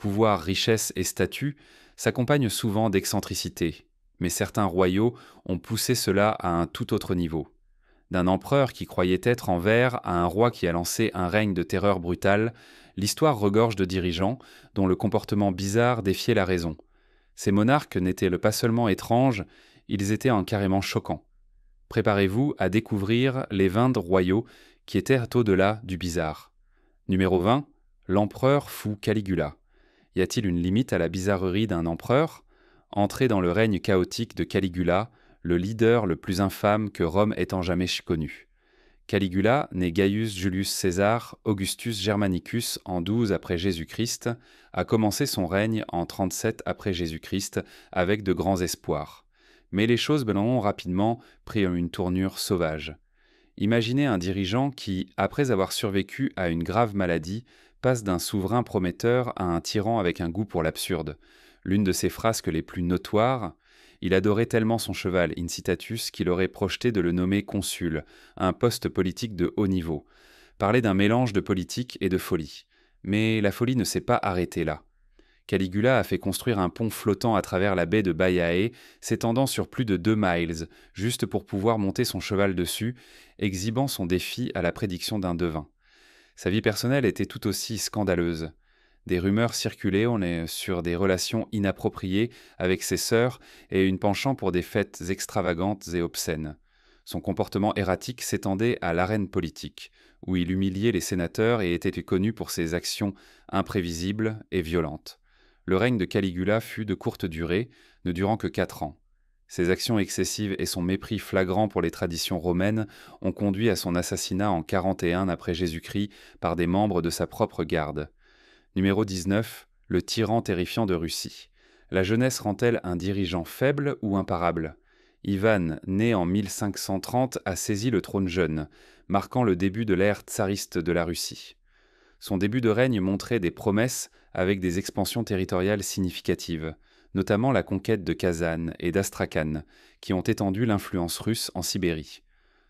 Pouvoir, richesse et statut s'accompagnent souvent d'excentricité, mais certains royaux ont poussé cela à un tout autre niveau. D'un empereur qui croyait être en vert à un roi qui a lancé un règne de terreur brutale, l'histoire regorge de dirigeants dont le comportement bizarre défiait la raison. Ces monarques n'étaient pas seulement étranges, ils étaient carrément choquants. Préparez-vous à découvrir les 20 royaux qui étaient au-delà du bizarre. Numéro 20. L'empereur fou Caligula. Y a-t-il une limite à la bizarrerie d'un empereur ? Entrez dans le règne chaotique de Caligula, le leader le plus infâme que Rome ait jamais connu. Caligula, né Gaius Julius Caesar Augustus Germanicus en 12 après Jésus-Christ, a commencé son règne en 37 après Jésus-Christ avec de grands espoirs. Mais les choses ont rapidement pris une tournure sauvage. Imaginez un dirigeant qui, après avoir survécu à une grave maladie, passe d'un souverain prometteur à un tyran avec un goût pour l'absurde. L'une de ses frasques les plus notoires: il adorait tellement son cheval Incitatus qu'il aurait projeté de le nommer consul, un poste politique de haut niveau. Parlait d'un mélange de politique et de folie. Mais la folie ne s'est pas arrêtée là. Caligula a fait construire un pont flottant à travers la baie de Baiae, s'étendant sur plus de 2 miles, juste pour pouvoir monter son cheval dessus, exhibant son défi à la prédiction d'un devin. Sa vie personnelle était tout aussi scandaleuse. Des rumeurs circulaient sur des relations inappropriées avec ses sœurs et une penchant pour des fêtes extravagantes et obscènes. Son comportement erratique s'étendait à l'arène politique, où il humiliait les sénateurs et était connu pour ses actions imprévisibles et violentes. Le règne de Caligula fut de courte durée, ne durant que 4 ans. Ses actions excessives et son mépris flagrant pour les traditions romaines ont conduit à son assassinat en 41 après Jésus-Christ par des membres de sa propre garde. Numéro 19. Le tyran terrifiant de Russie. La jeunesse rend-elle un dirigeant faible ou imparable ? Ivan, né en 1530, a saisi le trône jeune, marquant le début de l'ère tsariste de la Russie. Son début de règne montrait des promesses avec des expansions territoriales significatives, notamment la conquête de Kazan et d'Astrakhan, qui ont étendu l'influence russe en Sibérie.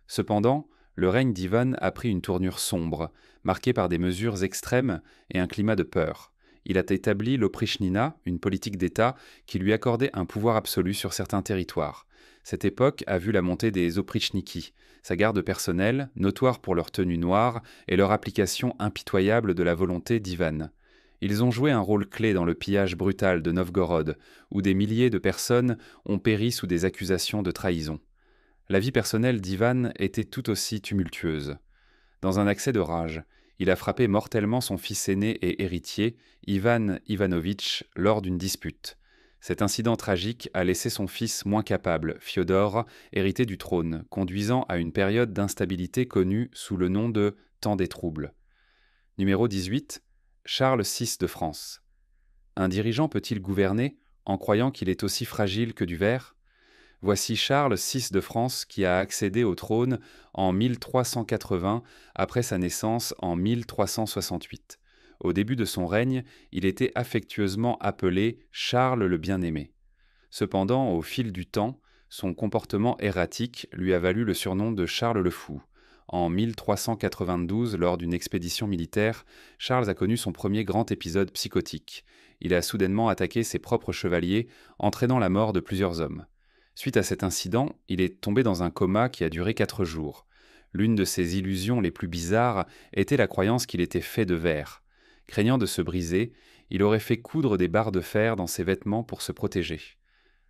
Cependant, le règne d'Ivan a pris une tournure sombre, marquée par des mesures extrêmes et un climat de peur. Il a établi l'oprichnina, une politique d'État qui lui accordait un pouvoir absolu sur certains territoires. Cette époque a vu la montée des oprichniki, sa garde personnelle, notoire pour leur tenue noire et leur application impitoyable de la volonté d'Ivan. Ils ont joué un rôle clé dans le pillage brutal de Novgorod, où des milliers de personnes ont péri sous des accusations de trahison. La vie personnelle d'Ivan était tout aussi tumultueuse. Dans un accès de rage, il a frappé mortellement son fils aîné et héritier, Ivan Ivanovitch, lors d'une dispute. Cet incident tragique a laissé son fils moins capable, Fiodor, hériter du trône, conduisant à une période d'instabilité connue sous le nom de « temps des troubles ». Numéro 18. Charles VI de France. Un dirigeant peut-il gouverner en croyant qu'il est aussi fragile que du verre ? Voici Charles VI de France qui a accédé au trône en 1380 après sa naissance en 1368. Au début de son règne, il était affectueusement appelé Charles le Bien-Aimé. Cependant, au fil du temps, son comportement erratique lui a valu le surnom de Charles le Fou. En 1392, lors d'une expédition militaire, Charles a connu son premier grand épisode psychotique. Il a soudainement attaqué ses propres chevaliers, entraînant la mort de plusieurs hommes. Suite à cet incident, il est tombé dans un coma qui a duré 4 jours. L'une de ses illusions les plus bizarres était la croyance qu'il était fait de verre. Craignant de se briser, il aurait fait coudre des barres de fer dans ses vêtements pour se protéger.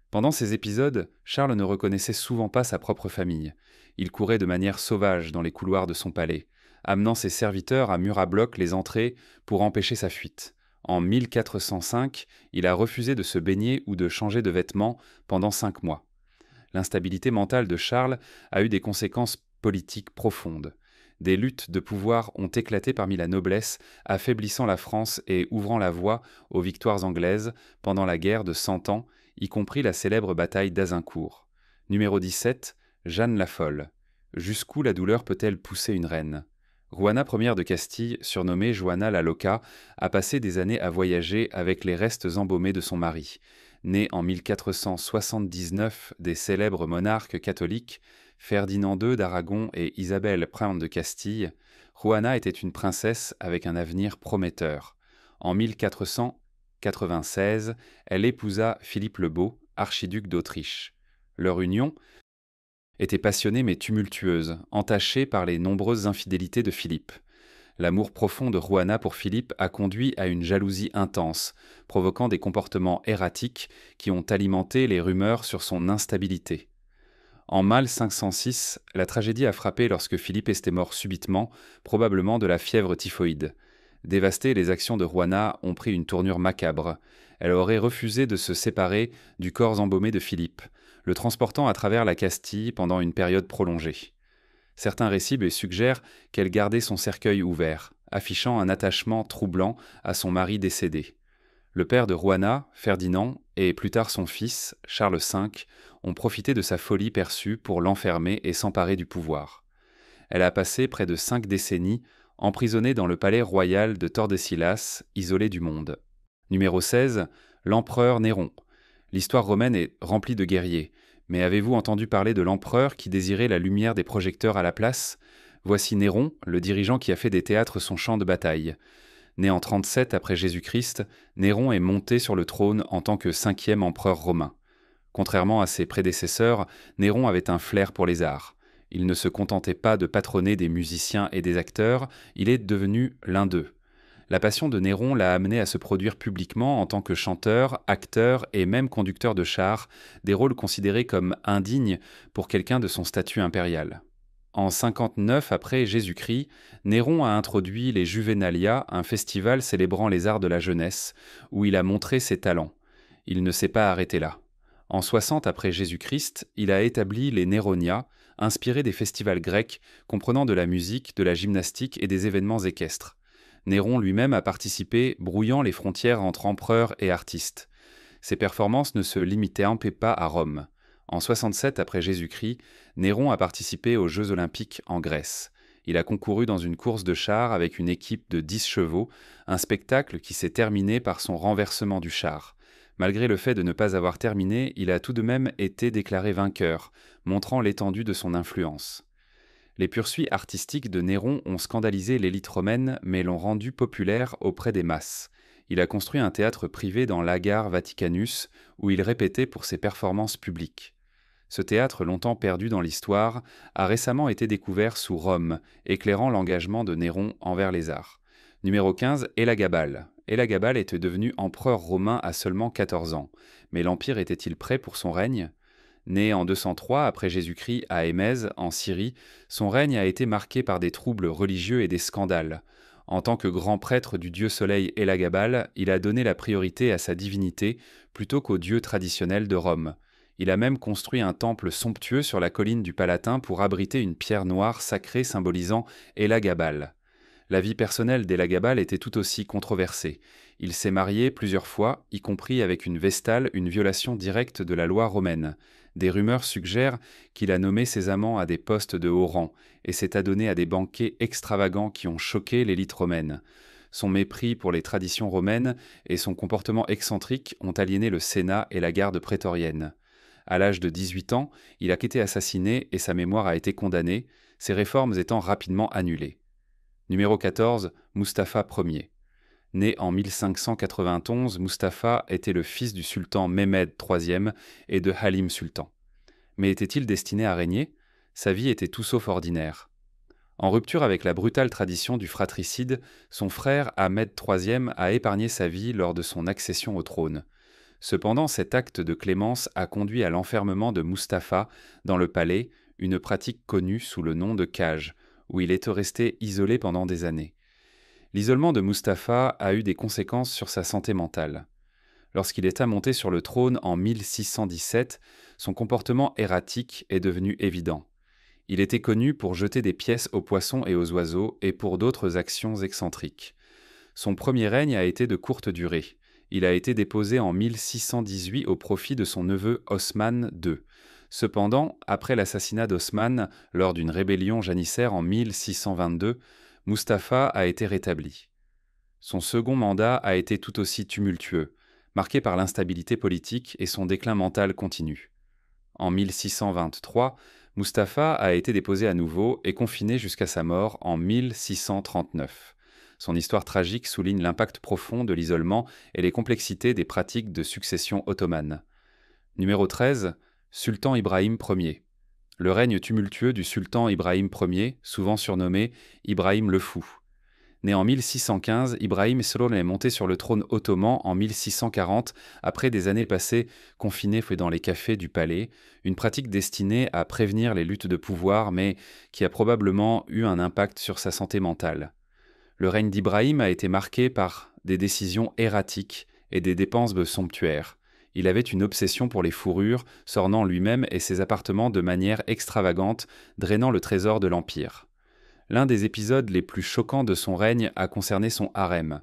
Pendant ces épisodes, Charles ne reconnaissait souvent pas sa propre famille. Il courait de manière sauvage dans les couloirs de son palais, amenant ses serviteurs à mur à bloc les entrées pour empêcher sa fuite. En 1405, il a refusé de se baigner ou de changer de vêtements pendant 5 mois. L'instabilité mentale de Charles a eu des conséquences politiques profondes. Des luttes de pouvoir ont éclaté parmi la noblesse, affaiblissant la France et ouvrant la voie aux victoires anglaises pendant la guerre de 100 ans, y compris la célèbre bataille d'Azincourt. Numéro 17. Jeanne la Folle. Jusqu'où la douleur peut-elle pousser une reine ? Juana Ier de Castille, surnommée Juana la Loca, a passé des années à voyager avec les restes embaumés de son mari. Née en 1479 des célèbres monarques catholiques, Ferdinand II d'Aragon et Isabelle I de Castille, Juana était une princesse avec un avenir prometteur. En 1400, 96, elle épousa Philippe le Beau, archiduc d'Autriche. Leur union était passionnée mais tumultueuse, entachée par les nombreuses infidélités de Philippe. L'amour profond de Juana pour Philippe a conduit à une jalousie intense, provoquant des comportements erratiques qui ont alimenté les rumeurs sur son instabilité. En mai 506, la tragédie a frappé lorsque Philippe était mort subitement, probablement de la fièvre typhoïde. Dévastées, les actions de Juana ont pris une tournure macabre. Elle aurait refusé de se séparer du corps embaumé de Philippe, le transportant à travers la Castille pendant une période prolongée. Certains récits lui suggèrent qu'elle gardait son cercueil ouvert, affichant un attachement troublant à son mari décédé. Le père de Juana, Ferdinand, et plus tard son fils, Charles V, ont profité de sa folie perçue pour l'enfermer et s'emparer du pouvoir. Elle a passé près de 5 décennies emprisonnée dans le palais royal de Tordesillas, isolée du monde. Numéro 16, l'empereur Néron. L'histoire romaine est remplie de guerriers. Mais avez-vous entendu parler de l'empereur qui désirait la lumière des projecteurs à la place ? Voici Néron, le dirigeant qui a fait des théâtres son champ de bataille. Né en 37 après Jésus-Christ, Néron est monté sur le trône en tant que 5e empereur romain. Contrairement à ses prédécesseurs, Néron avait un flair pour les arts. Il ne se contentait pas de patronner des musiciens et des acteurs, il est devenu l'un d'eux. La passion de Néron l'a amené à se produire publiquement en tant que chanteur, acteur et même conducteur de chars, des rôles considérés comme indignes pour quelqu'un de son statut impérial. En 59 après Jésus-Christ, Néron a introduit les Juvenalia, un festival célébrant les arts de la jeunesse, où il a montré ses talents. Il ne s'est pas arrêté là. En 60 après Jésus-Christ, il a établi les Néronia, inspirés des festivals grecs comprenant de la musique, de la gymnastique et des événements équestres. Néron lui-même a participé, brouillant les frontières entre empereurs et artistes. Ses performances ne se limitaient pas à Rome. En 67 après Jésus-Christ, Néron a participé aux Jeux olympiques en Grèce. Il a concouru dans une course de chars avec une équipe de 10 chevaux, un spectacle qui s'est terminé par son renversement du char. Malgré le fait de ne pas avoir terminé, il a tout de même été déclaré vainqueur, montrant l'étendue de son influence. Les poursuites artistiques de Néron ont scandalisé l'élite romaine, mais l'ont rendu populaire auprès des masses. Il a construit un théâtre privé dans l'Agar Vaticanus, où il répétait pour ses performances publiques. Ce théâtre, longtemps perdu dans l'histoire, a récemment été découvert sous Rome, éclairant l'engagement de Néron envers les arts. Numéro 15, Élagabal. Élagabal était devenu empereur romain à seulement 14 ans. Mais l'Empire était-il prêt pour son règne ? Né en 203 après Jésus-Christ à Émèse, en Syrie, son règne a été marqué par des troubles religieux et des scandales. En tant que grand prêtre du dieu soleil Élagabal, il a donné la priorité à sa divinité plutôt qu'au dieu traditionnel de Rome. Il a même construit un temple somptueux sur la colline du Palatin pour abriter une pierre noire sacrée symbolisant Élagabal. La vie personnelle d'Élagabal était tout aussi controversée. Il s'est marié plusieurs fois, y compris avec une vestale, une violation directe de la loi romaine. Des rumeurs suggèrent qu'il a nommé ses amants à des postes de haut rang et s'est adonné à des banquets extravagants qui ont choqué l'élite romaine. Son mépris pour les traditions romaines et son comportement excentrique ont aliéné le Sénat et la garde prétorienne. À l'âge de 18 ans, il a été assassiné et sa mémoire a été condamnée, ses réformes étant rapidement annulées. Numéro 14, Mustapha Ier. Né en 1591, Mustapha était le fils du sultan Mehmed III et de Halim Sultan. Mais était-il destiné à régner ? Sa vie était tout sauf ordinaire. En rupture avec la brutale tradition du fratricide, son frère Ahmed III a épargné sa vie lors de son accession au trône. Cependant, cet acte de clémence a conduit à l'enfermement de Mustapha dans le palais, une pratique connue sous le nom de cage, où il est resté isolé pendant des années. L'isolement de Mustapha a eu des conséquences sur sa santé mentale. Lorsqu'il est monté sur le trône en 1617, son comportement erratique est devenu évident. Il était connu pour jeter des pièces aux poissons et aux oiseaux et pour d'autres actions excentriques. Son premier règne a été de courte durée. Il a été déposé en 1618 au profit de son neveu Osman II. Cependant, après l'assassinat d'Osman lors d'une rébellion janissaire en 1622, Mustapha a été rétabli. Son second mandat a été tout aussi tumultueux, marqué par l'instabilité politique et son déclin mental continu. En 1623, Mustapha a été déposé à nouveau et confiné jusqu'à sa mort en 1639. Son histoire tragique souligne l'impact profond de l'isolement et les complexités des pratiques de succession ottomane. Numéro 13, Sultan Ibrahim Ier. Le règne tumultueux du sultan Ibrahim Ier, souvent surnommé Ibrahim le Fou. Né en 1615, Ibrahim Solon est monté sur le trône ottoman en 1640, après des années passées confiné dans les cafés du palais, une pratique destinée à prévenir les luttes de pouvoir, mais qui a probablement eu un impact sur sa santé mentale. Le règne d'Ibrahim a été marqué par des décisions erratiques et des dépenses somptuaires. Il avait une obsession pour les fourrures, s'ornant lui-même et ses appartements de manière extravagante, drainant le trésor de l'Empire. L'un des épisodes les plus choquants de son règne a concerné son harem.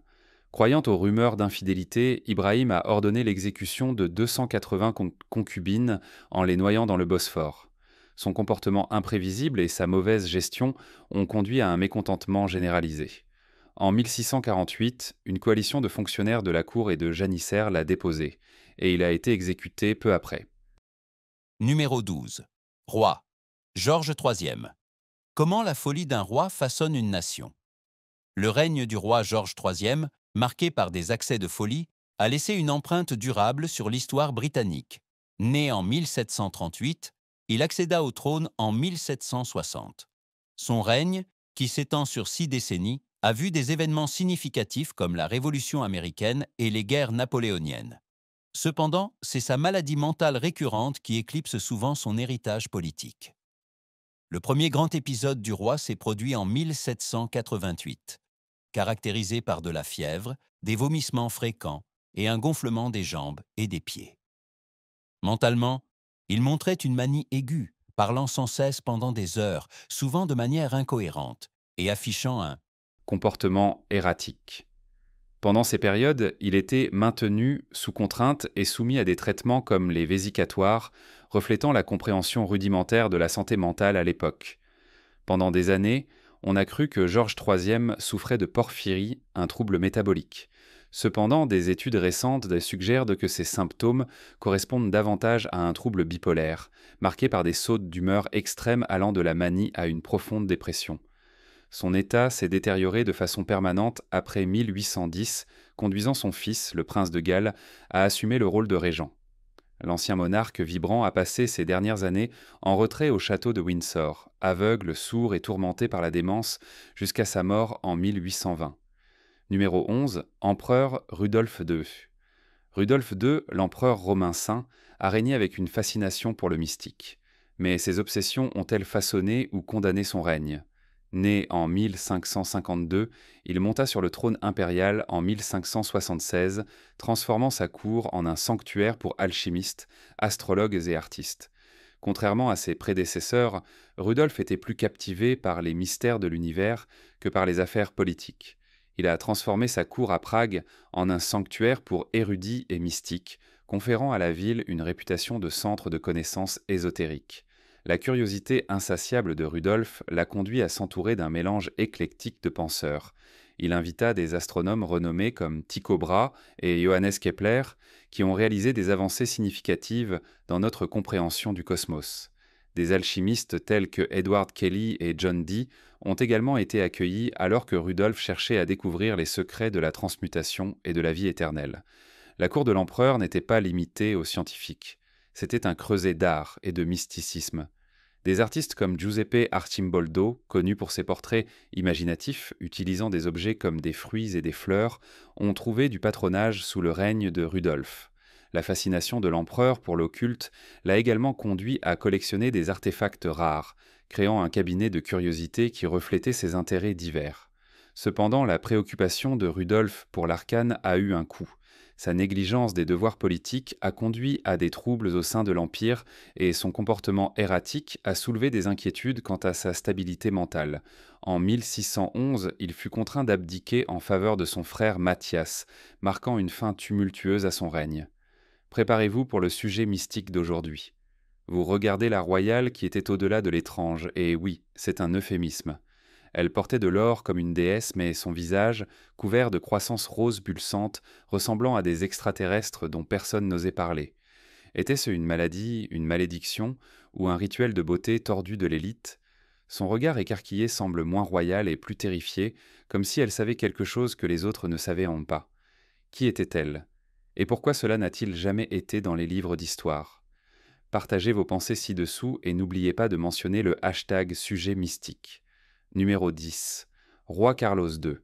Croyant aux rumeurs d'infidélité, Ibrahim a ordonné l'exécution de 280 concubines en les noyant dans le Bosphore. Son comportement imprévisible et sa mauvaise gestion ont conduit à un mécontentement généralisé. En 1648, une coalition de fonctionnaires de la cour et de janissaires l'a déposé, et il a été exécuté peu après. Numéro 12. Roi. Georges III. Comment la folie d'un roi façonne une nation. Le règne du roi Georges III, marqué par des accès de folie, a laissé une empreinte durable sur l'histoire britannique. Né en 1738, il accéda au trône en 1760. Son règne, qui s'étend sur 6 décennies, a vu des événements significatifs comme la Révolution américaine et les guerres napoléoniennes. Cependant, c'est sa maladie mentale récurrente qui éclipse souvent son héritage politique. Le premier grand épisode du roi s'est produit en 1788, caractérisé par de la fièvre, des vomissements fréquents et un gonflement des jambes et des pieds. Mentalement, il montrait une manie aiguë, parlant sans cesse pendant des heures, souvent de manière incohérente, et affichant un comportement erratique. Pendant ces périodes, il était maintenu sous contrainte et soumis à des traitements comme les vésicatoires, reflétant la compréhension rudimentaire de la santé mentale à l'époque. Pendant des années, on a cru que Georges III souffrait de porphyrie, un trouble métabolique. Cependant, des études récentes suggèrent que ces symptômes correspondent davantage à un trouble bipolaire, marqué par des sautes d'humeur extrêmes allant de la manie à une profonde dépression. Son état s'est détérioré de façon permanente après 1810, conduisant son fils, le prince de Galles, à assumer le rôle de régent. L'ancien monarque vibrant a passé ses dernières années en retrait au château de Windsor, aveugle, sourd et tourmenté par la démence, jusqu'à sa mort en 1820. Numéro 11, empereur Rudolf II. Rudolf II, l'empereur romain saint, a régné avec une fascination pour le mystique. Mais ses obsessions ont-elles façonné ou condamné son règne ? Né en 1552, il monta sur le trône impérial en 1576, transformant sa cour en un sanctuaire pour alchimistes, astrologues et artistes. Contrairement à ses prédécesseurs, Rudolf était plus captivé par les mystères de l'univers que par les affaires politiques. Il a transformé sa cour à Prague en un sanctuaire pour érudits et mystiques, conférant à la ville une réputation de centre de connaissances ésotériques. La curiosité insatiable de Rudolf l'a conduit à s'entourer d'un mélange éclectique de penseurs. Il invita des astronomes renommés comme Tycho Brahe et Johannes Kepler, qui ont réalisé des avancées significatives dans notre compréhension du cosmos. Des alchimistes tels que Edward Kelly et John Dee ont également été accueillis alors que Rudolf cherchait à découvrir les secrets de la transmutation et de la vie éternelle. La cour de l'empereur n'était pas limitée aux scientifiques. C'était un creuset d'art et de mysticisme. Des artistes comme Giuseppe Arcimboldo, connu pour ses portraits imaginatifs utilisant des objets comme des fruits et des fleurs, ont trouvé du patronage sous le règne de Rudolf. La fascination de l'empereur pour l'occulte l'a également conduit à collectionner des artefacts rares, créant un cabinet de curiosité qui reflétait ses intérêts divers. Cependant, la préoccupation de Rudolf pour l'arcane a eu un coût. Sa négligence des devoirs politiques a conduit à des troubles au sein de l'Empire et son comportement erratique a soulevé des inquiétudes quant à sa stabilité mentale. En 1611, il fut contraint d'abdiquer en faveur de son frère Matthias, marquant une fin tumultueuse à son règne. Préparez-vous pour le sujet mystique d'aujourd'hui. Vous regardez la royale qui était au-delà de l'étrange, et oui, c'est un euphémisme. Elle portait de l'or comme une déesse, mais son visage, couvert de croissances roses pulsantes, ressemblant à des extraterrestres dont personne n'osait parler. Était-ce une maladie, une malédiction, ou un rituel de beauté tordu de l'élite ? Son regard écarquillé semble moins royal et plus terrifié, comme si elle savait quelque chose que les autres ne savaient pas. Qui était-elle? Et pourquoi cela n'a-t-il jamais été dans les livres d'histoire? Partagez vos pensées ci-dessous et n'oubliez pas de mentionner le hashtag sujet mystique. Numéro 10. Roi Carlos II.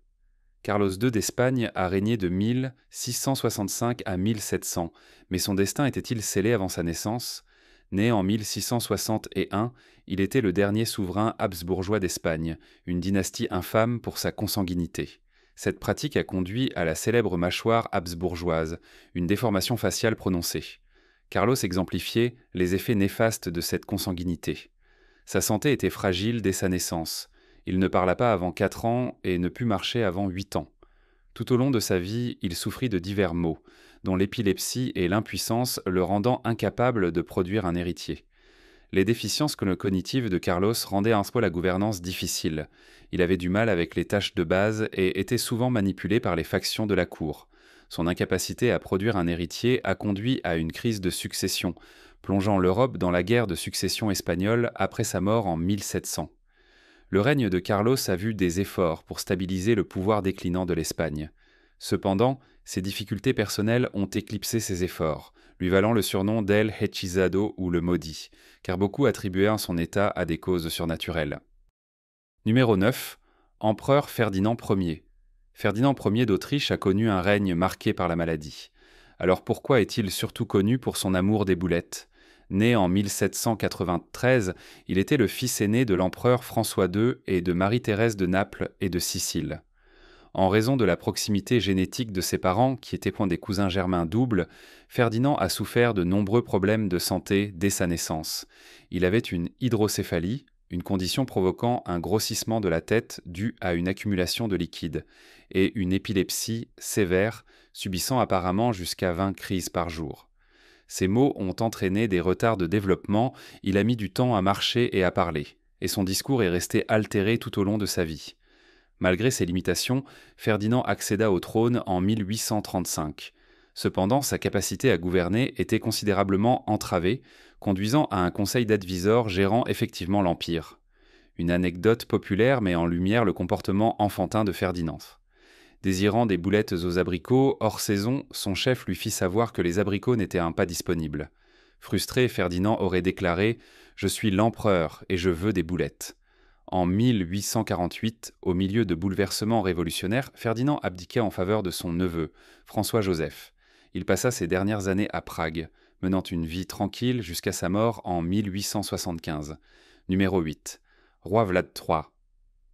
Carlos II d'Espagne a régné de 1665 à 1700, mais son destin était-il scellé avant sa naissance? Né en 1661, il était le dernier souverain habsbourgeois d'Espagne, une dynastie infâme pour sa consanguinité. Cette pratique a conduit à la célèbre mâchoire habsbourgeoise, une déformation faciale prononcée. Carlos exemplifiait les effets néfastes de cette consanguinité. Sa santé était fragile dès sa naissance. Il ne parla pas avant 4 ans et ne put marcher avant 8 ans. Tout au long de sa vie, il souffrit de divers maux, dont l'épilepsie et l'impuissance le rendant incapable de produire un héritier. Les déficiences cognitives de Carlos rendaient un peu la gouvernance difficile. Il avait du mal avec les tâches de base et était souvent manipulé par les factions de la cour. Son incapacité à produire un héritier a conduit à une crise de succession, plongeant l'Europe dans la guerre de succession espagnole après sa mort en 1700. Le règne de Carlos a vu des efforts pour stabiliser le pouvoir déclinant de l'Espagne. Cependant, ses difficultés personnelles ont éclipsé ses efforts, lui valant le surnom d'El Hechizado ou le Maudit, car beaucoup attribuaient son état à des causes surnaturelles. Numéro 9. Empereur Ferdinand Ier. Ferdinand Ier d'Autriche a connu un règne marqué par la maladie. Alors pourquoi est-il surtout connu pour son amour des boulettes? Né en 1793, il était le fils aîné de l'empereur François II et de Marie-Thérèse de Naples et de Sicile. En raison de la proximité génétique de ses parents, qui étaient point des cousins germains doubles, Ferdinand a souffert de nombreux problèmes de santé dès sa naissance. Il avait une hydrocéphalie, une condition provoquant un grossissement de la tête dû à une accumulation de liquide, et une épilepsie sévère, subissant apparemment jusqu'à 20 crises par jour. Ces maux ont entraîné des retards de développement, il a mis du temps à marcher et à parler, et son discours est resté altéré tout au long de sa vie. Malgré ces limitations, Ferdinand accéda au trône en 1835. Cependant, sa capacité à gouverner était considérablement entravée, conduisant à un conseil d'advisors gérant effectivement l'Empire. Une anecdote populaire met en lumière le comportement enfantin de Ferdinand. Désirant des boulettes aux abricots, hors saison, son chef lui fit savoir que les abricots n'étaient pas disponibles. Frustré, Ferdinand aurait déclaré « Je suis l'empereur et je veux des boulettes ». En 1848, au milieu de bouleversements révolutionnaires, Ferdinand abdiqua en faveur de son neveu, François-Joseph. Il passa ses dernières années à Prague, menant une vie tranquille jusqu'à sa mort en 1875. Numéro 8. Roi Vlad III.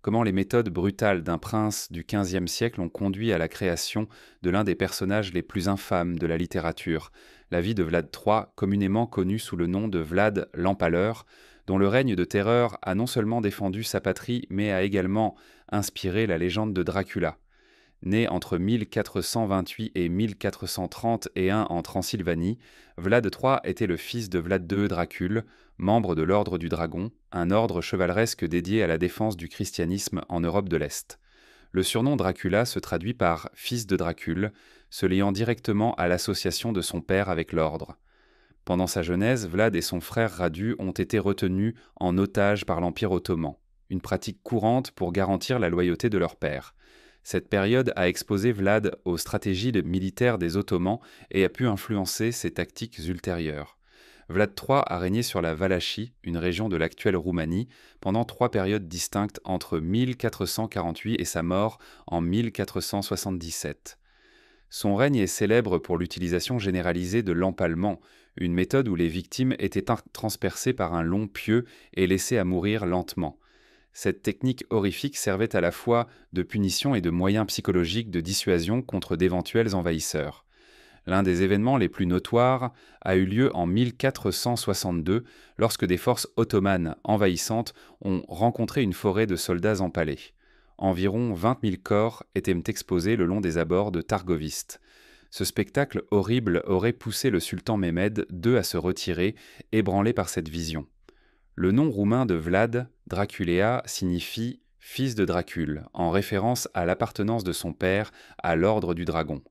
Comment les méthodes brutales d'un prince du XVe siècle ont conduit à la création de l'un des personnages les plus infâmes de la littérature, la vie de Vlad III, communément connu sous le nom de Vlad l'Empaleur, dont le règne de terreur a non seulement défendu sa patrie, mais a également inspiré la légende de Dracula. Né entre 1428 et 1431 en Transylvanie, Vlad III était le fils de Vlad II Dracul, membre de l'Ordre du Dragon, un ordre chevaleresque dédié à la défense du christianisme en Europe de l'Est. Le surnom Dracula se traduit par « fils de Dracul », se liant directement à l'association de son père avec l'ordre. Pendant sa jeunesse, Vlad et son frère Radu ont été retenus en otage par l'Empire ottoman, une pratique courante pour garantir la loyauté de leur père. Cette période a exposé Vlad aux stratégies militaires des Ottomans et a pu influencer ses tactiques ultérieures. Vlad III a régné sur la Valachie, une région de l'actuelle Roumanie, pendant 3 périodes distinctes entre 1448 et sa mort en 1477. Son règne est célèbre pour l'utilisation généralisée de l'empalement, une méthode où les victimes étaient transpercées par un long pieu et laissées à mourir lentement. Cette technique horrifique servait à la fois de punition et de moyen psychologique de dissuasion contre d'éventuels envahisseurs. L'un des événements les plus notoires a eu lieu en 1462, lorsque des forces ottomanes envahissantes ont rencontré une forêt de soldats empalés. Environ 20 000 corps étaient exposés le long des abords de Targoviste. Ce spectacle horrible aurait poussé le sultan Mehmed II à se retirer, ébranlé par cette vision. Le nom roumain de Vlad, Draculea, signifie « fils de Dracule », en référence à l'appartenance de son père à l'ordre du dragon.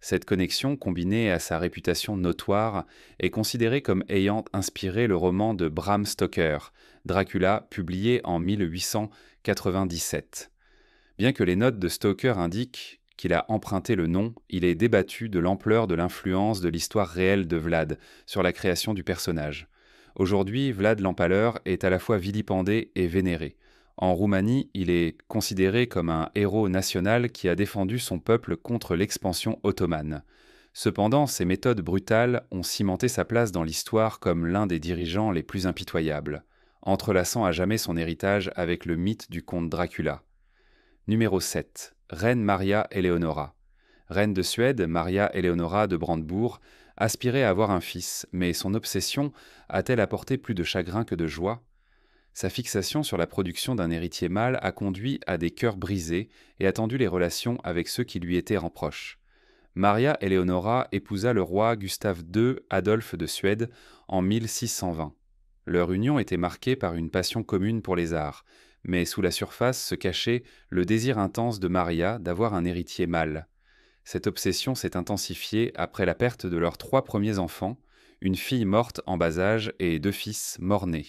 Cette connexion, combinée à sa réputation notoire, est considérée comme ayant inspiré le roman de Bram Stoker, Dracula, publié en 1897. Bien que les notes de Stoker indiquent qu'il a emprunté le nom, il est débattu de l'ampleur de l'influence de l'histoire réelle de Vlad sur la création du personnage. Aujourd'hui, Vlad l'Empaleur est à la fois vilipendé et vénéré. En Roumanie, il est considéré comme un héros national qui a défendu son peuple contre l'expansion ottomane. Cependant, ses méthodes brutales ont cimenté sa place dans l'histoire comme l'un des dirigeants les plus impitoyables, entrelaçant à jamais son héritage avec le mythe du comte Dracula. Numéro 7. Reine Maria Eleonora. Reine de Suède, Maria Eleonora de Brandebourg aspirait à avoir un fils, mais son obsession a-t-elle apporté plus de chagrin que de joie? Sa fixation sur la production d'un héritier mâle a conduit à des cœurs brisés et a tendu les relations avec ceux qui lui étaient proches. Maria Eleonora épousa le roi Gustave II Adolphe de Suède en 1620. Leur union était marquée par une passion commune pour les arts, mais sous la surface se cachait le désir intense de Maria d'avoir un héritier mâle. Cette obsession s'est intensifiée après la perte de leurs 3 premiers enfants, une fille morte en bas âge et 2 fils mort-nés.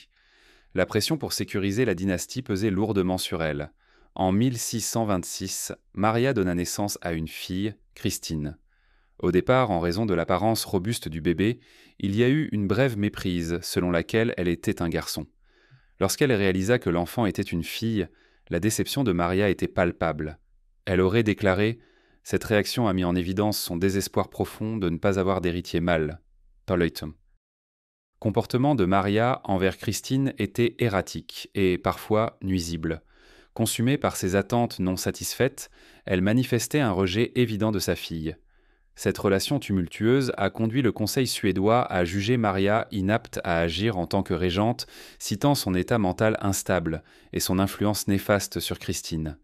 La pression pour sécuriser la dynastie pesait lourdement sur elle. En 1626, Maria donna naissance à une fille, Christine. Au départ, en raison de l'apparence robuste du bébé, il y a eu une brève méprise selon laquelle elle était un garçon. Lorsqu'elle réalisa que l'enfant était une fille, la déception de Maria était palpable. Elle aurait déclaré « Cette réaction a mis en évidence son désespoir profond de ne pas avoir d'héritier mâle. » Tolleyton. Comportement de Maria envers Christine était erratique et parfois nuisible. Consumée par ses attentes non satisfaites, elle manifestait un rejet évident de sa fille. Cette relation tumultueuse a conduit le Conseil suédois à juger Maria inapte à agir en tant que régente, citant son état mental instable et son influence néfaste sur Christine.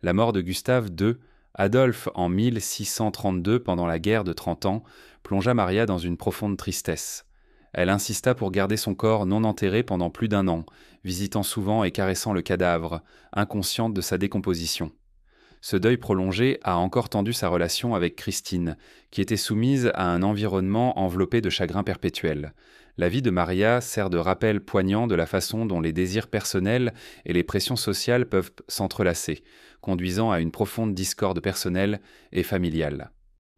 La mort de Gustave II, Adolphe en 1632 pendant la guerre de 30 ans, plongea Maria dans une profonde tristesse. Elle insista pour garder son corps non enterré pendant plus d'1 an, visitant souvent et caressant le cadavre, inconsciente de sa décomposition. Ce deuil prolongé a encore tendu sa relation avec Christine, qui était soumise à un environnement enveloppé de chagrin perpétuel. La vie de Maria sert de rappel poignant de la façon dont les désirs personnels et les pressions sociales peuvent s'entrelacer, conduisant à une profonde discorde personnelle et familiale.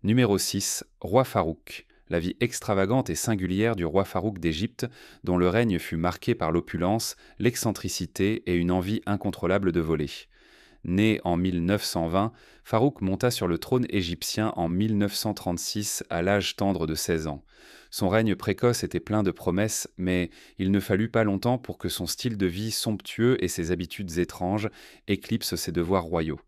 Numéro 6. Roi Farouk. La vie extravagante et singulière du roi Farouk d'Égypte, dont le règne fut marqué par l'opulence, l'excentricité et une envie incontrôlable de voler. Né en 1920, Farouk monta sur le trône égyptien en 1936 à l'âge tendre de 16 ans. Son règne précoce était plein de promesses, mais il ne fallut pas longtemps pour que son style de vie somptueux et ses habitudes étranges éclipsent ses devoirs royaux.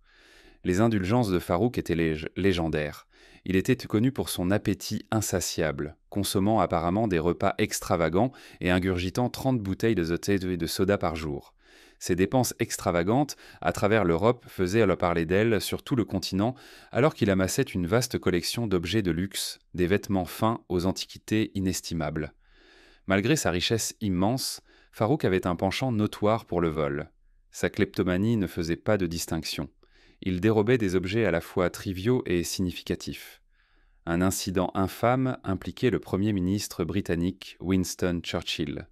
Les indulgences de Farouk étaient légendaires. Il était connu pour son appétit insatiable, consommant apparemment des repas extravagants et ingurgitant 30 bouteilles de soda par jour. Ces dépenses extravagantes à travers l'Europe faisaient parler d'elle sur tout le continent, alors qu'il amassait une vaste collection d'objets de luxe, des vêtements fins aux antiquités inestimables. Malgré sa richesse immense, Farouk avait un penchant notoire pour le vol. Sa kleptomanie ne faisait pas de distinction. Il dérobait des objets à la fois triviaux et significatifs. Un incident infâme impliquait le Premier ministre britannique Winston Churchill.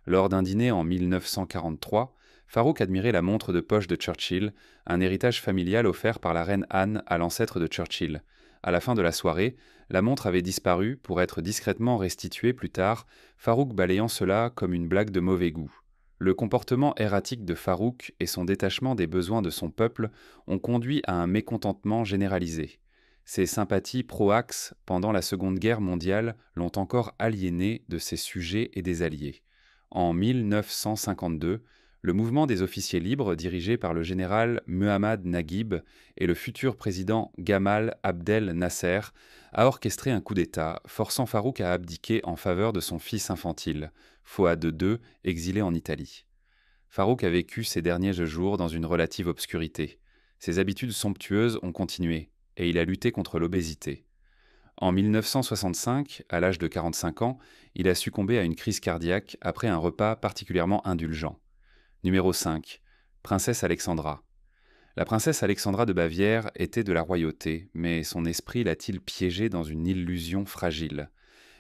Lors d'un dîner en 1943, Farouk admirait la montre de poche de Churchill, un héritage familial offert par la reine Anne à l'ancêtre de Churchill. À la fin de la soirée, la montre avait disparu pour être discrètement restituée plus tard, Farouk balayant cela comme une blague de mauvais goût. Le comportement erratique de Farouk et son détachement des besoins de son peuple ont conduit à un mécontentement généralisé. Ses sympathies pro-Axe pendant la Seconde Guerre mondiale l'ont encore aliéné de ses sujets et des alliés. En 1952, le mouvement des officiers libres, dirigé par le général Muhammad Naguib et le futur président Gamal Abdel Nasser, a orchestré un coup d'État, forçant Farouk à abdiquer en faveur de son fils infantile, Fouad II, exilé en Italie. Farouk a vécu ses derniers jours dans une relative obscurité. Ses habitudes somptueuses ont continué, et il a lutté contre l'obésité. En 1965, à l'âge de 45 ans, il a succombé à une crise cardiaque après un repas particulièrement indulgent. Numéro 5. Princesse Alexandra. La princesse Alexandra de Bavière était de la royauté, mais son esprit l'a-t-il piégée dans une illusion fragile?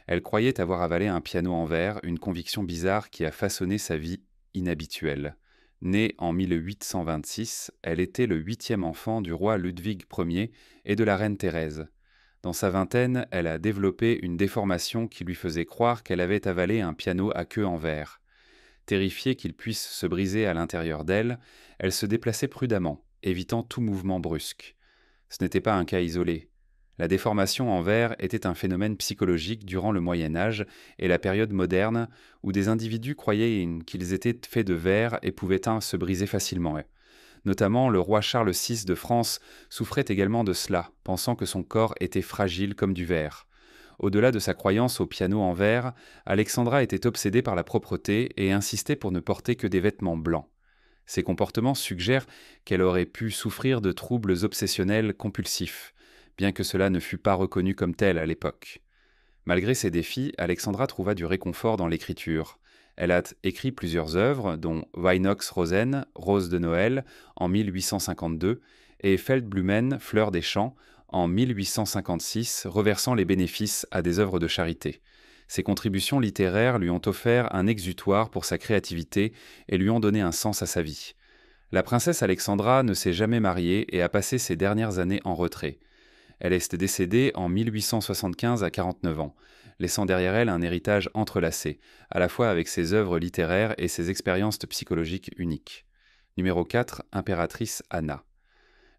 Elle croyait avoir avalé un piano en verre, une conviction bizarre qui a façonné sa vie inhabituelle. Née en 1826, elle était le huitième enfant du roi Ludwig Ier et de la reine Thérèse. Dans sa vingtaine, elle a développé une déformation qui lui faisait croire qu'elle avait avalé un piano à queue en verre. Terrifiée qu'il puisse se briser à l'intérieur d'elle, elle se déplaçait prudemment, évitant tout mouvement brusque. Ce n'était pas un cas isolé. La déformation en verre était un phénomène psychologique durant le Moyen Âge et la période moderne où des individus croyaient qu'ils étaient faits de verre et pouvaient se briser facilement. Notamment, le roi Charles VI de France souffrait également de cela, pensant que son corps était fragile comme du verre. Au-delà de sa croyance au piano en verre, Alexandra était obsédée par la propreté et insistait pour ne porter que des vêtements blancs. Ces comportements suggèrent qu'elle aurait pu souffrir de troubles obsessionnels compulsifs, bien que cela ne fût pas reconnu comme tel à l'époque. Malgré ces défis, Alexandra trouva du réconfort dans l'écriture. Elle a écrit plusieurs œuvres, dont Weihnachts-Rosen, Rose de Noël, en 1852, et Feldblumen, Fleurs des champs, en 1856, reversant les bénéfices à des œuvres de charité. Ses contributions littéraires lui ont offert un exutoire pour sa créativité et lui ont donné un sens à sa vie. La princesse Alexandra ne s'est jamais mariée et a passé ses dernières années en retrait. Elle est décédée en 1875 à 49 ans, laissant derrière elle un héritage entrelacé, à la fois avec ses œuvres littéraires et ses expériences psychologiques uniques. Numéro 4, impératrice Anna.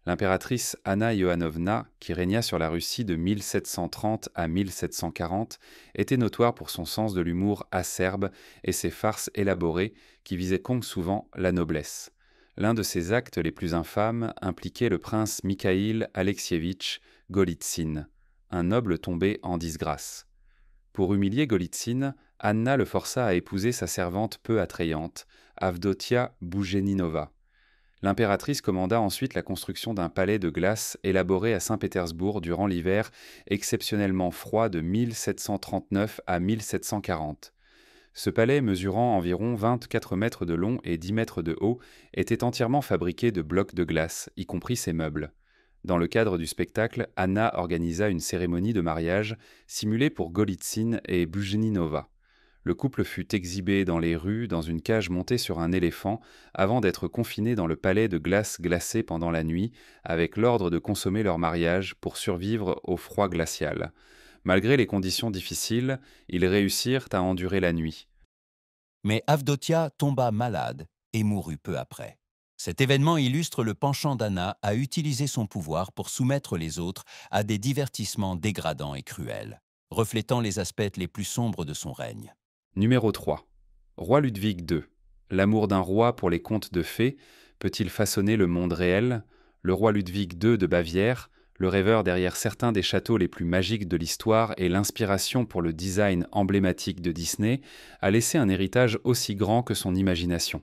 L'impératrice Anna Ioannovna, qui régna sur la Russie de 1730 à 1740, était notoire pour son sens de l'humour acerbe et ses farces élaborées qui visaient souvent la noblesse. L'un de ses actes les plus infâmes impliquait le prince Mikhaïl Alexievitch Golitsyn, un noble tombé en disgrâce. Pour humilier Golitsyn, Anna le força à épouser sa servante peu attrayante, Avdotia Boujeninova. L'impératrice commanda ensuite la construction d'un palais de glace élaboré à Saint-Pétersbourg durant l'hiver exceptionnellement froid de 1739 à 1740. Ce palais, mesurant environ 24 mètres de long et 10 mètres de haut, était entièrement fabriqué de blocs de glace, y compris ses meubles. Dans le cadre du spectacle, Anna organisa une cérémonie de mariage simulée pour Golitsyn et Boujeninova. Le couple fut exhibé dans les rues dans une cage montée sur un éléphant avant d'être confiné dans le palais de glace glacée pendant la nuit avec l'ordre de consommer leur mariage pour survivre au froid glacial. Malgré les conditions difficiles, ils réussirent à endurer la nuit. Mais Avdotia tomba malade et mourut peu après. Cet événement illustre le penchant d'Anna à utiliser son pouvoir pour soumettre les autres à des divertissements dégradants et cruels, reflétant les aspects les plus sombres de son règne. Numéro 3. Roi Ludwig II. L'amour d'un roi pour les contes de fées peut-il façonner le monde réel? Le roi Ludwig II de Bavière, le rêveur derrière certains des châteaux les plus magiques de l'histoire et l'inspiration pour le design emblématique de Disney, a laissé un héritage aussi grand que son imagination.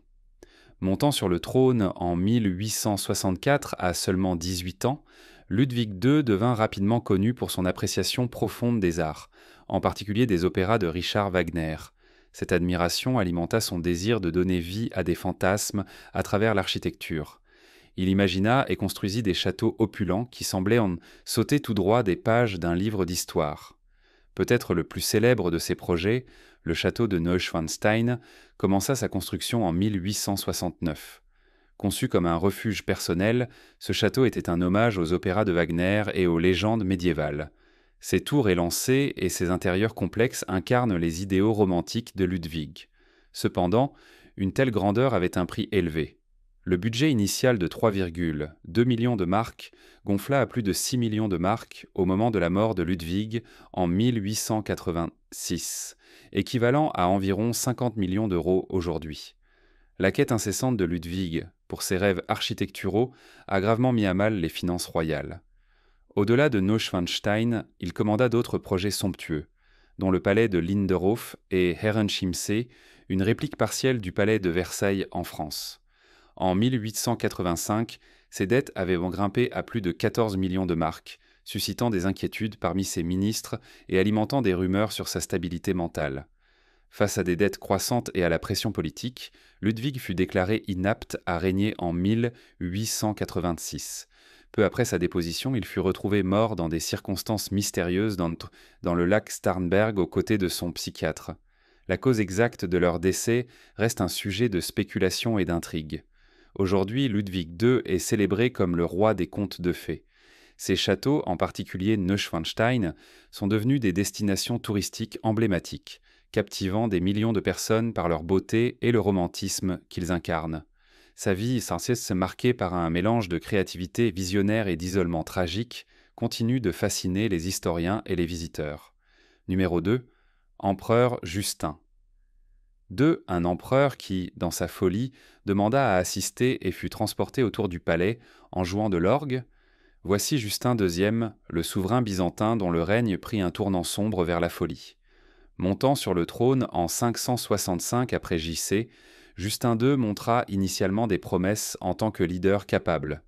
Montant sur le trône en 1864 à seulement 18 ans, Ludwig II devint rapidement connu pour son appréciation profonde des arts, en particulier des opéras de Richard Wagner. Cette admiration alimenta son désir de donner vie à des fantasmes à travers l'architecture. Il imagina et construisit des châteaux opulents qui semblaient en sauter tout droit des pages d'un livre d'histoire. Peut-être le plus célèbre de ses projets, le château de Neuschwanstein, commença sa construction en 1869. Conçu comme un refuge personnel, ce château était un hommage aux opéras de Wagner et aux légendes médiévales. Ses tours élancées et ses intérieurs complexes incarnent les idéaux romantiques de Ludwig. Cependant, une telle grandeur avait un prix élevé. Le budget initial de 3,2 millions de marks gonfla à plus de 6 millions de marks au moment de la mort de Ludwig en 1886, équivalent à environ 50 millions d'euros aujourd'hui. La quête incessante de Ludwig pour ses rêves architecturaux a gravement mis à mal les finances royales. Au-delà de Neuschwanstein, il commanda d'autres projets somptueux, dont le palais de Linderhof et Herrenchiemsee, une réplique partielle du palais de Versailles en France. En 1885, ses dettes avaient grimpé à plus de 14 millions de marks, suscitant des inquiétudes parmi ses ministres et alimentant des rumeurs sur sa stabilité mentale. Face à des dettes croissantes et à la pression politique, Ludwig fut déclaré inapte à régner en 1886. Peu après sa déposition, il fut retrouvé mort dans des circonstances mystérieuses dans le lac Starnberg aux côtés de son psychiatre. La cause exacte de leur décès reste un sujet de spéculation et d'intrigue. Aujourd'hui, Ludwig II est célébré comme le roi des contes de fées. Ses châteaux, en particulier Neuschwanstein, sont devenus des destinations touristiques emblématiques, captivant des millions de personnes par leur beauté et le romantisme qu'ils incarnent. Sa vie, sans cesse marquée par un mélange de créativité visionnaire et d'isolement tragique, continue de fasciner les historiens et les visiteurs. Numéro 2. Empereur Justin. Un empereur qui, dans sa folie, demanda à assister et fut transporté autour du palais en jouant de l'orgue. Voici Justin II, le souverain byzantin dont le règne prit un tournant sombre vers la folie. Montant sur le trône en 565 après J.C., Justin II montra initialement des promesses en tant que leader capable.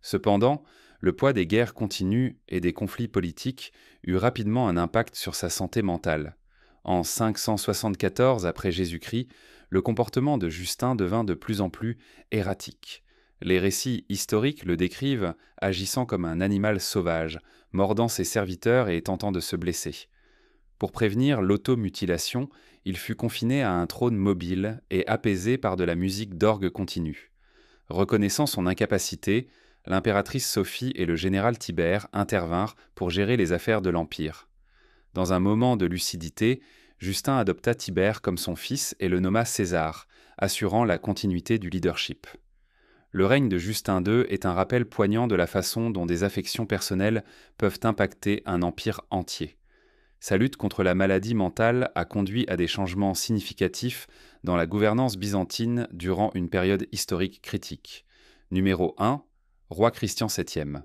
Cependant, le poids des guerres continues et des conflits politiques eut rapidement un impact sur sa santé mentale. En 574 après Jésus-Christ, le comportement de Justin devint de plus en plus erratique. Les récits historiques le décrivent agissant comme un animal sauvage, mordant ses serviteurs et tentant de se blesser. Pour prévenir l'automutilation, il fut confiné à un trône mobile et apaisé par de la musique d'orgue continue. Reconnaissant son incapacité, l'impératrice Sophie et le général Tibère intervinrent pour gérer les affaires de l'Empire. Dans un moment de lucidité, Justin adopta Tibère comme son fils et le nomma César, assurant la continuité du leadership. Le règne de Justin II est un rappel poignant de la façon dont des affections personnelles peuvent impacter un empire entier. Sa lutte contre la maladie mentale a conduit à des changements significatifs dans la gouvernance byzantine durant une période historique critique. Numéro 1. Roi Christian VII.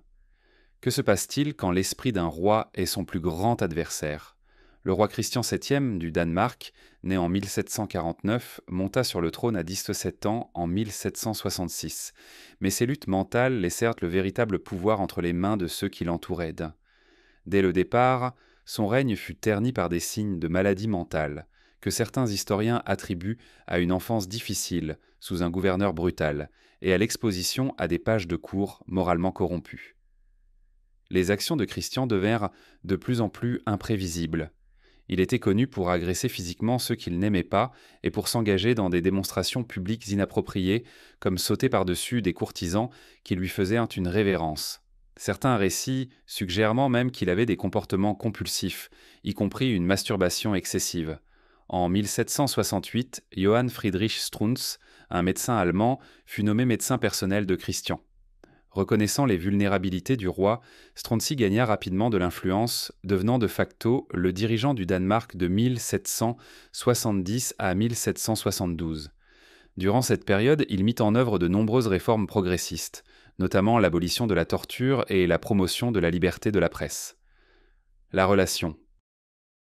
Que se passe-t-il quand l'esprit d'un roi est son plus grand adversaire ? Le roi Christian VII du Danemark, né en 1749, monta sur le trône à 17 ans en 1766, mais ses luttes mentales laissèrent le véritable pouvoir entre les mains de ceux qui l'entouraient. Dès le départ, son règne fut terni par des signes de maladie mentale, que certains historiens attribuent à une enfance difficile sous un gouverneur brutal et à l'exposition à des pages de cour moralement corrompues. Les actions de Christian devinrent de plus en plus imprévisibles. Il était connu pour agresser physiquement ceux qu'il n'aimait pas et pour s'engager dans des démonstrations publiques inappropriées, comme sauter par-dessus des courtisans qui lui faisaient une révérence. Certains récits suggèrent même qu'il avait des comportements compulsifs, y compris une masturbation excessive. En 1768, Johann Friedrich Strunz, un médecin allemand, fut nommé médecin personnel de Christian. Reconnaissant les vulnérabilités du roi, Strunzi gagna rapidement de l'influence, devenant de facto le dirigeant du Danemark de 1770 à 1772. Durant cette période, il mit en œuvre de nombreuses réformes progressistes, notamment l'abolition de la torture et la promotion de la liberté de la presse. La relation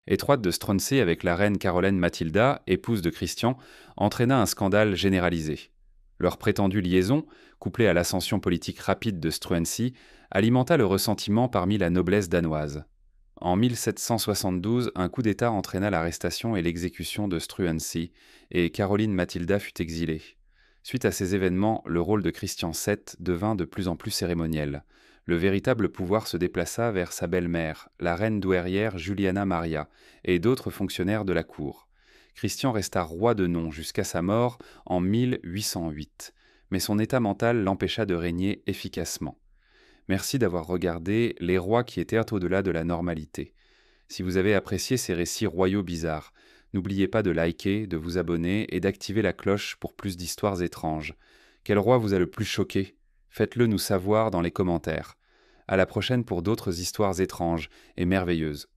étroite de Strunzi avec la reine Caroline Mathilda, épouse de Christian, entraîna un scandale généralisé. Leur prétendue liaison, couplée à l'ascension politique rapide de Struensee, alimenta le ressentiment parmi la noblesse danoise. En 1772, un coup d'État entraîna l'arrestation et l'exécution de Struensee, et Caroline Mathilda fut exilée. Suite à ces événements, le rôle de Christian VII devint de plus en plus cérémoniel. Le véritable pouvoir se déplaça vers sa belle-mère, la reine douairière Juliana Maria, et d'autres fonctionnaires de la cour. Christian resta roi de nom jusqu'à sa mort en 1808, mais son état mental l'empêcha de régner efficacement. Merci d'avoir regardé Les rois qui étaient au-delà de la normalité. Si vous avez apprécié ces récits royaux bizarres, n'oubliez pas de liker, de vous abonner et d'activer la cloche pour plus d'histoires étranges. Quel roi vous a le plus choqué ? Faites-le nous savoir dans les commentaires. À la prochaine pour d'autres histoires étranges et merveilleuses.